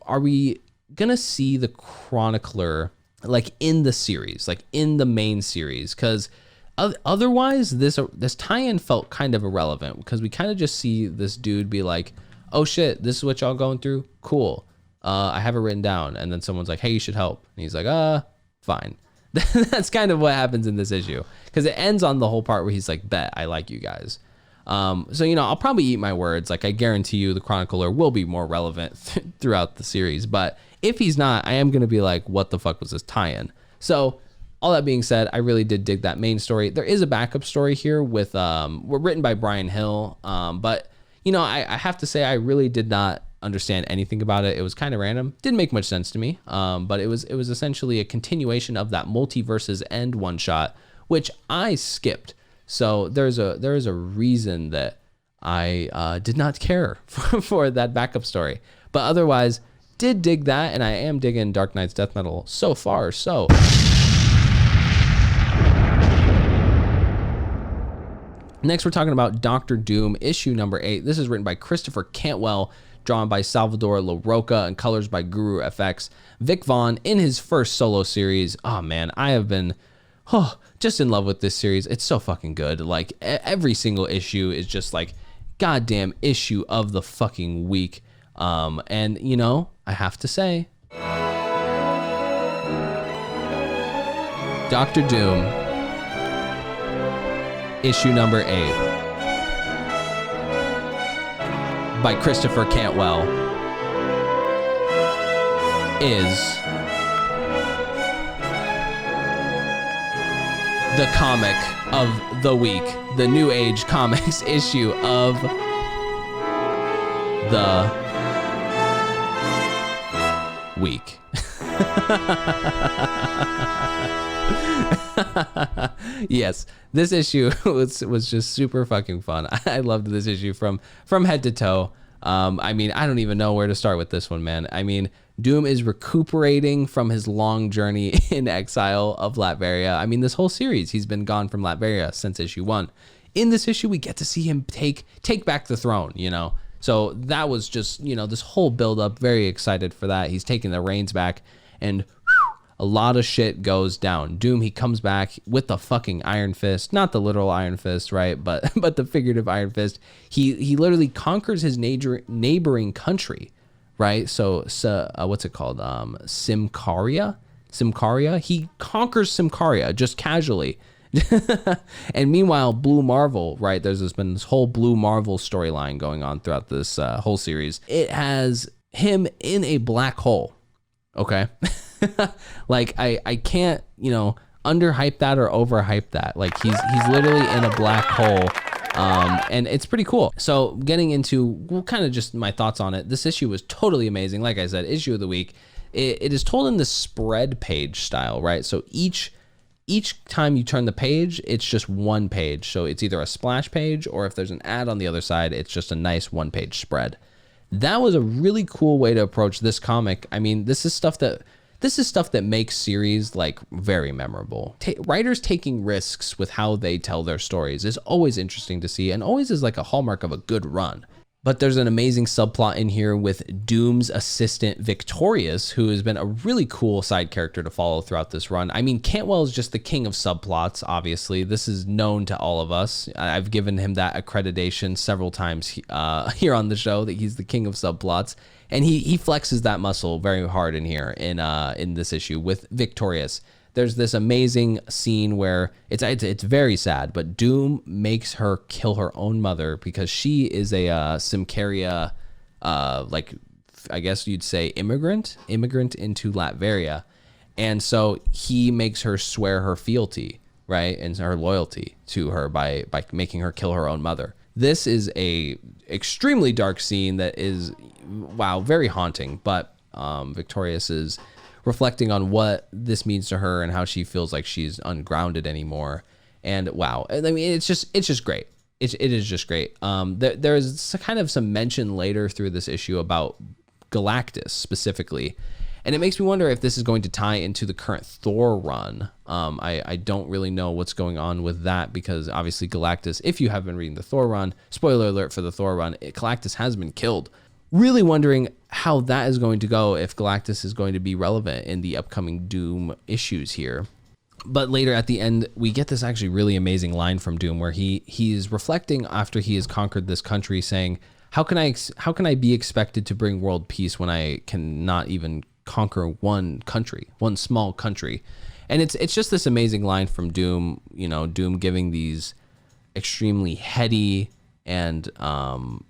Are we gonna see the Chronicler like in the series, like in the main series? Because otherwise this tie-in felt kind of irrelevant, because we kind of just see this dude be like, oh shit, this is what y'all going through, cool, I have it written down, and then someone's like, hey, you should help, and he's like, fine. That's kind of what happens in this issue, because it ends on the whole part where he's like, bet, I like you guys. So, I'll probably eat my words. Like, I guarantee you the Chronicler will be more relevant throughout the series. But if he's not, I am going to be like, what the fuck was this tie-in? So, all that being said, I really did dig that main story. There is a backup story here with, written by Brian Hill. But, I have to say, I really did not understand anything about it. It was kind of random. Didn't make much sense to me. But it was essentially a continuation of that Multiverses End one-shot, which I skipped. So there is a reason that I did not care for that backup story. But otherwise, did dig that, and I am digging Dark Knight's Death Metal so far. So next, we're talking about Doctor Doom, issue number 8. This is written by Christopher Cantwell, drawn by Salvador LaRocca, and colors by Guru FX. Vic Vaughn in his first solo series. Oh man, I have been just in love with this series. It's so fucking good. Like, every single issue is just like goddamn issue of the fucking week. And I have to say, Doctor Doom, issue number 8 by Christopher Cantwell is the comic of the week, the New Age Comics issue of the week. Yes, this issue was just super fucking fun. I loved this issue from head to toe. I mean, I don't even know where to start with this one, man. I mean, Doom is recuperating from his long journey in exile of Latveria. I mean, this whole series, he's been gone from Latveria since issue 1. In this issue, we get to see him take back the throne, you know? So that was just, you know, this whole build-up, very excited for that. He's taking the reins back, and a lot of shit goes down. Doom, he comes back with the fucking Iron Fist, not the literal Iron Fist, right? But the figurative Iron Fist. He literally conquers his neighboring country, right? So what's it called? Simkaria. He conquers Simkaria just casually. And meanwhile, Blue Marvel, right? There's been this whole Blue Marvel storyline going on throughout this whole series. It has him in a black hole. Okay. Like I can't, you know, underhype that or overhype that. Like he's literally in a black hole. And it's pretty cool. So getting into kind of just my thoughts on it. This issue was totally amazing. Like I said, issue of the week. It is told in the spread page style, right? So each time you turn the page, it's just one page. So it's either a splash page, or if there's an ad on the other side, it's just a nice one-page spread. That was a really cool way to approach this comic. I mean, this is stuff that makes series like very memorable. Writers taking risks with how they tell their stories is always interesting to see, and always is like a hallmark of a good run. But there's an amazing subplot in here with Doom's assistant Victorious, who has been a really cool side character to follow throughout this run. I mean, Cantwell is just the king of subplots, obviously. This is known to all of us. I've given him that accreditation several times here on the show, that he's the king of subplots. And he flexes that muscle very hard in here in this issue with Victorious. There's this amazing scene where it's very sad, but Doom makes her kill her own mother because she is a Simkaria, like I guess you'd say immigrant into Latveria, and so he makes her swear her fealty, right, and her loyalty to her by making her kill her own mother. This is a extremely dark scene that is, wow, very haunting. But Victorious is reflecting on what this means to her and how she feels like she's ungrounded anymore. And wow, I mean, it's just great. It is just great. There's kind of some mention later through this issue about Galactus specifically, and it makes me wonder if this is going to tie into the current Thor run. I don't really know what's going on with that, because obviously Galactus, if you have been reading the Thor run, spoiler alert for the Thor run, Galactus has been killed. Really wondering how that is going to go, if Galactus is going to be relevant in the upcoming Doom issues here. But later at the end, we get this actually really amazing line from Doom where he's reflecting after he has conquered this country, saying, how can I be expected to bring world peace when I cannot even conquer one small country? And it's just this amazing line from Doom, you know, Doom giving these extremely heady, and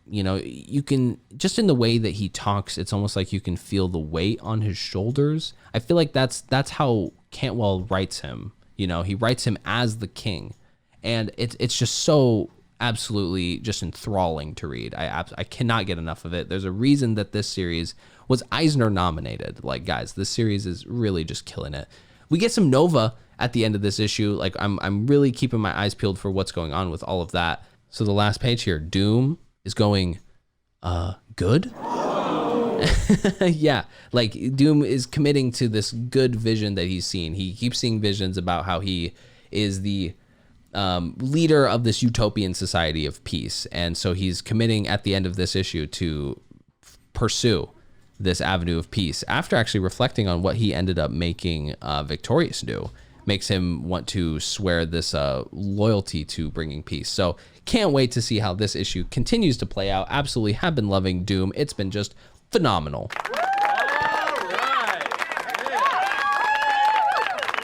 you know, you can, just in the way that he talks, it's almost like you can feel the weight on his shoulders. I feel like that's how Cantwell writes him. You know, he writes him as the king, and it's just so absolutely just enthralling to read. I cannot get enough of it. There's a reason that this series was Eisner nominated. Like, guys, this series is really just killing it. We get some Nova at the end of this issue. Like, I'm really keeping my eyes peeled for what's going on with all of that. So the last page here, Doom is going, good? Yeah, like Doom is committing to this good vision that he's seen. He keeps seeing visions about how he is the leader of this utopian society of peace. And so he's committing at the end of this issue to pursue this avenue of peace, after actually reflecting on what he ended up making Victorious do. Makes him want to swear this loyalty to bringing peace. So can't wait to see how this issue continues to play out. Absolutely have been loving Doom. It's been just phenomenal.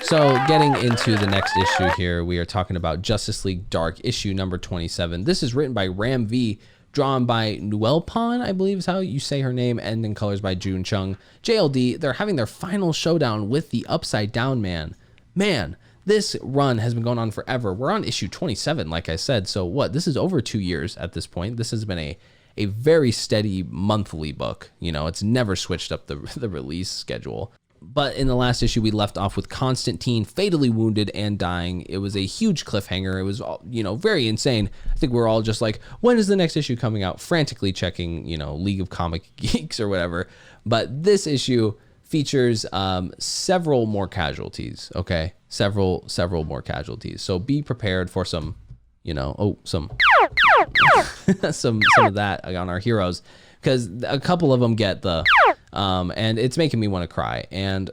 So getting into the next issue here, we are talking about Justice League Dark, issue number 27. This is written by Ram V, drawn by Nguyen, I believe is how you say her name, and in colors by June Chung. JLD, they're having their final showdown with the Upside Down Man. Man, This run has been going on forever. We're on issue 27, like I said. So what? This is over 2 years at this point. This has been a very steady monthly book. You know, it's never switched up the release schedule. But in the last issue, we left off with Constantine fatally wounded and dying. It was a huge cliffhanger. It was, you know, very insane. I think we're all just like, when is the next issue coming out? Frantically checking, you know, League of Comic Geeks or whatever. But this issue features several more casualties. Okay, several more casualties. So be prepared for some, you know, some some of that on our heroes, because a couple of them get the and it's making me want to cry. And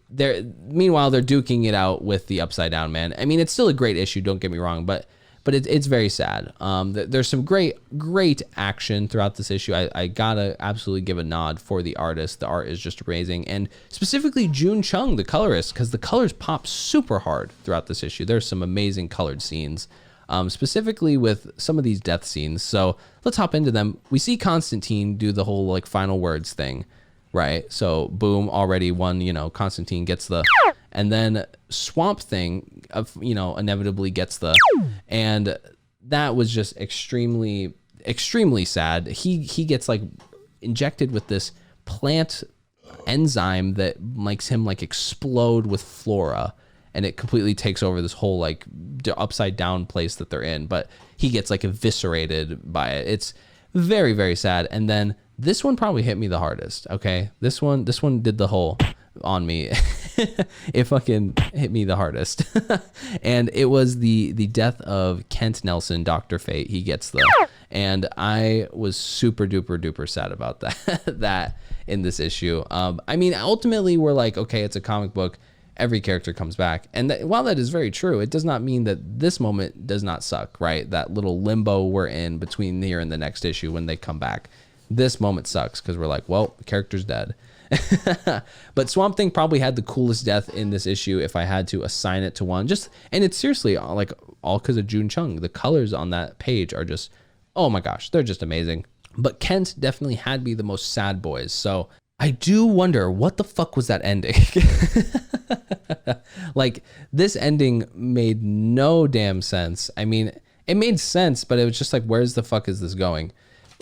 meanwhile they're duking it out with the Upside Down Man. I mean, it's still a great issue, don't get me wrong, but it's very sad. There's some great action throughout this issue. I gotta absolutely give a nod for the artist. The art is just amazing, and specifically June Chung, the colorist, because the colors pop super hard throughout this issue. There's some amazing colored scenes, specifically with some of these death scenes. So let's hop into them. We see Constantine do the whole like final words thing, right? So boom, already one, you know, Constantine gets the, and then Swamp Thing, you know, inevitably gets the, and that was just extremely sad. He gets like injected with this plant enzyme that makes him like explode with flora, and it completely takes over this whole like upside down place that they're in. But he gets like eviscerated by it. It's very, very sad. And then this one probably hit me the hardest. Okay, this one did the whole on me. It fucking hit me the hardest. And it was the death of Kent Nelson, Dr. Fate. He gets the, and I was super duper sad about that in this issue. I mean, ultimately we're like, okay, it's a comic book, every character comes back. And while that is very true, it does not mean that this moment does not suck, right? That little limbo we're in between here and the next issue when they come back. This moment sucks because we're like, well, the character's dead. But Swamp Thing probably had the coolest death in this issue if I had to assign it to one. And it's seriously like all because of June Chung. The colors on that page are just, oh my gosh, they're just amazing. But Kent definitely had to be the most sad boys. So I do wonder, what the fuck was that ending? Like, this ending made no damn sense. I mean, it made sense, but it was just like, where's the fuck is this going?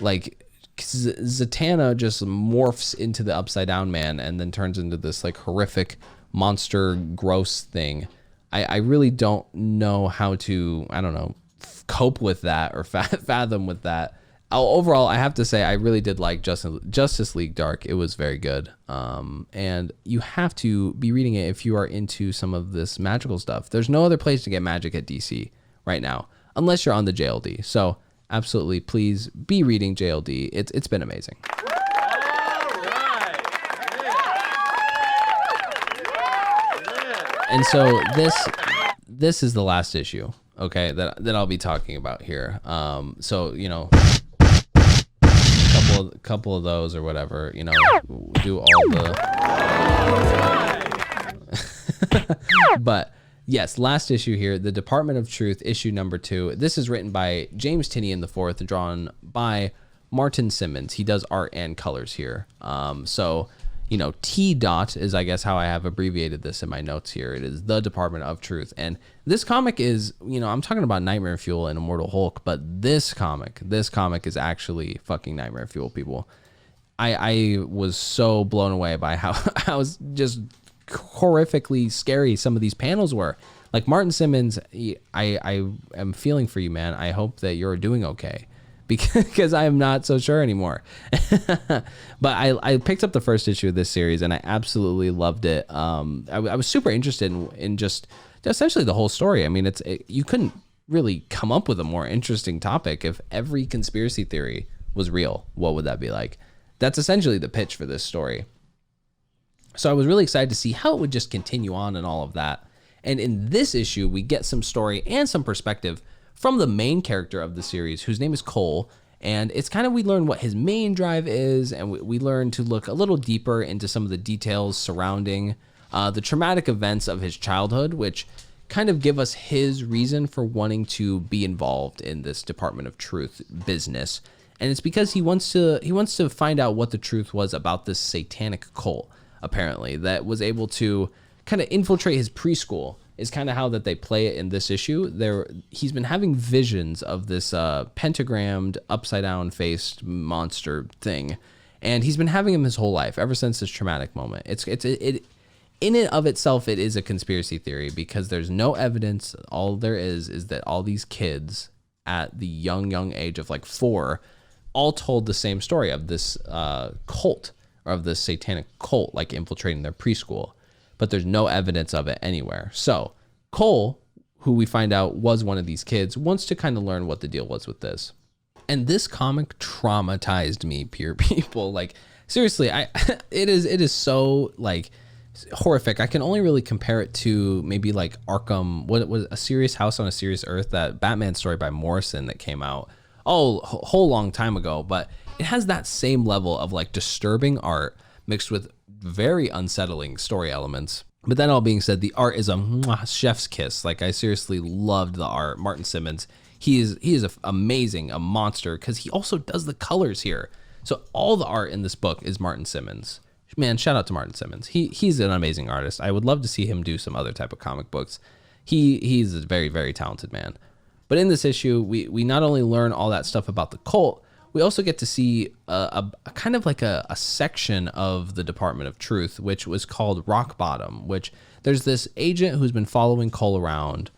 Like, Zatanna just morphs into the Upside Down Man and then turns into this like horrific monster gross thing. I really don't know how to, I don't know, cope with that or fathom with that. Overall, I have to say I really did like Justice League Dark. It was very good. And you have to be reading it if you are into some of this magical stuff. There's no other place to get magic at DC right now, unless you're on the JLD. So absolutely, please be reading JLD. It's been amazing. And so this is the last issue, okay, that I'll be talking about here. So, you know, couple of those or whatever, you know, do all the but yes, last issue here, the Department of Truth, issue number 2. This is written by James Tynion IV, drawn by Martin Simmons. He does art and colors here. So, you know, T. is, I guess, how I have abbreviated this in my notes here. It is the Department of Truth. And this comic is, you know, I'm talking about Nightmare Fuel and Immortal Hulk, but this comic is actually fucking Nightmare Fuel, people. I was so blown away by how I was just horrifically scary some of these panels were. Like, Martin Simmons, I am feeling for you, man. I hope that you're doing okay, because I am not so sure anymore. But I picked up the first issue of this series and I absolutely loved it. I was super interested in just essentially the whole story. I mean, you couldn't really come up with a more interesting topic. If every conspiracy theory was real, what would that be like? That's essentially the pitch for this story. So I was really excited to see how it would just continue on and all of that. And in this issue, we get some story and some perspective from the main character of the series, whose name is Cole. And it's kind of, we learn what his main drive is, and we learn to look a little deeper into some of the details surrounding the traumatic events of his childhood, which kind of give us his reason for wanting to be involved in this Department of Truth business. And it's because he wants to find out what the truth was about this satanic cult, apparently, that was able to kind of infiltrate his preschool is kind of how that they play it in this issue. He's been having visions of this pentagrammed, upside down faced monster thing, and he's been having him his whole life ever since this traumatic moment. It in and of itself, it is a conspiracy theory because there's no evidence. All there is that all these kids at the young age of like 4 all told the same story of this cult, or of this satanic cult, like infiltrating their preschool. But there's no evidence of it anywhere. So Cole, who we find out was one of these kids, wants to kind of learn what the deal was with this. And this comic traumatized me, pure people. Like, seriously, it is so like horrific. I can only really compare it to maybe like Arkham, what was A Serious House on a Serious Earth, that Batman story by Morrison that came out a whole long time ago. But it has that same level of like disturbing art mixed with very unsettling story elements. But then all being said, the art is a chef's kiss. Like, I seriously loved the art. Martin Simmons, he is amazing, a monster, because he also does the colors here. So all the art in this book is Martin Simmons. Man, shout out to Martin Simmons. He's an amazing artist. I would love to see him do some other type of comic books. He's a very, very talented man. But in this issue, we not only learn all that stuff about the cult, we also get to see a kind of like a section of the Department of Truth, which was called Rock Bottom, which there's this agent who's been following Cole around,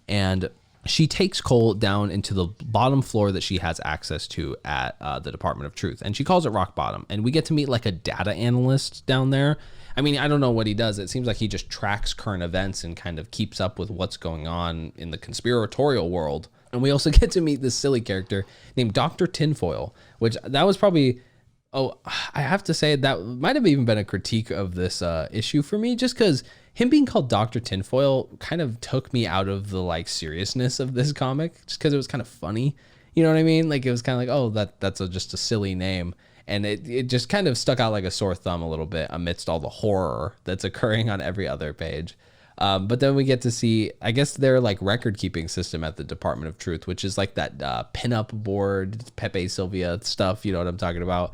and she takes Cole down into the bottom floor that she has access to at the Department of Truth, and she calls it Rock Bottom. And we get to meet like a data analyst down there. I mean, I don't know what he does. It seems like he just tracks current events and kind of keeps up with what's going on in the conspiratorial world. And we also get to meet this silly character named Dr. Tinfoil, which that was probably, I have to say that might have even been a critique of this issue for me, just because him being called Dr. Tinfoil kind of took me out of the like seriousness of this comic, just because it was kind of funny. You know what I mean? Like, it was kind of like, oh, that's just a silly name. And it just kind of stuck out like a sore thumb a little bit amidst all the horror that's occurring on every other page. But then we get to see, I guess, their like record keeping system at the Department of Truth, which is like that pinup board, Pepe Sylvia stuff. You know what I'm talking about?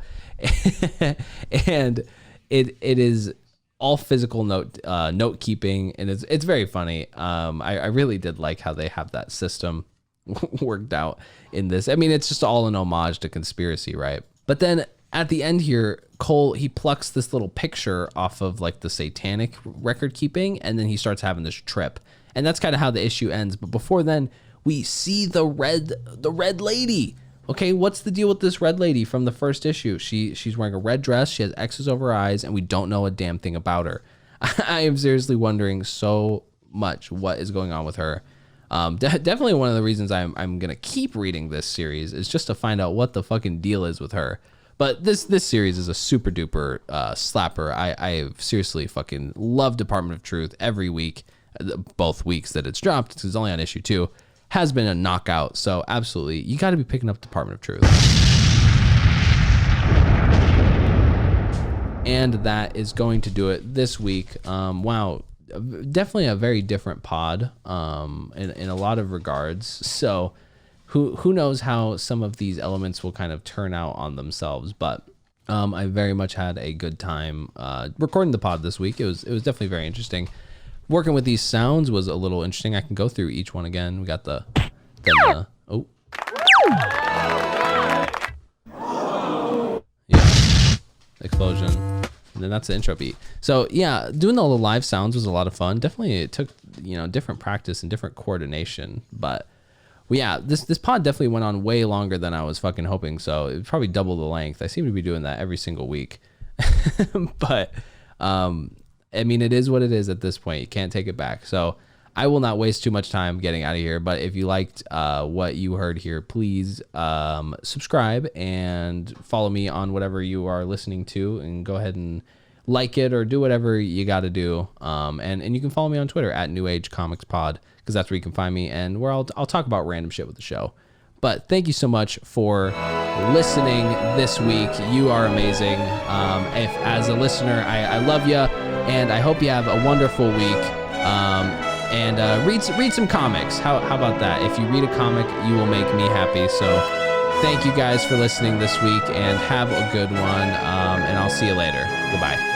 And it is all physical note keeping, and it's very funny. I really did like how they have that system worked out in this. I mean, it's just all an homage to conspiracy, right? But then at the end here, Cole, he plucks this little picture off of like the satanic record keeping, and then he starts having this trip. And that's kind of how the issue ends. But before then, we see the red lady. Okay, what's the deal with this red lady from the first issue? She's wearing a red dress, she has X's over her eyes, and we don't know a damn thing about her. I am seriously wondering so much what is going on with her. Definitely one of the reasons I'm gonna keep reading this series is just to find out what the fucking deal is with her. But this series is a super duper slapper. I seriously fucking love Department of Truth every week. Both weeks that it's dropped, because it's only on issue 2, has been a knockout. So absolutely, you got to be picking up Department of Truth. And that is going to do it this week. Wow, definitely a very different pod in a lot of regards. So who knows how some of these elements will kind of turn out on themselves, but I very much had a good time recording the pod this week. It was definitely very interesting. Working with these sounds was a little interesting. I can go through each one again. We got the explosion, and then that's the intro beat. So yeah, doing all the live sounds was a lot of fun. Definitely, it took different practice and different coordination, but yeah, this pod definitely went on way longer than I was fucking hoping. So it was probably double the length. I seem to be doing that every single week. But I mean, it is what it is at this point. You can't take it back. So I will not waste too much time getting out of here. But if you liked what you heard here, please subscribe and follow me on whatever you are listening to, and go ahead and like it or do whatever you got to do. And you can follow me on Twitter at New Age Comics Pod, because that's where you can find me, and where I'll talk about random shit with the show. But thank you so much for listening this week. You are amazing. If as a listener, I love you, and I hope you have a wonderful week. And read some comics. How about that? If you read a comic, you will make me happy. So thank you guys for listening this week, and have a good one. And I'll see you later. Goodbye.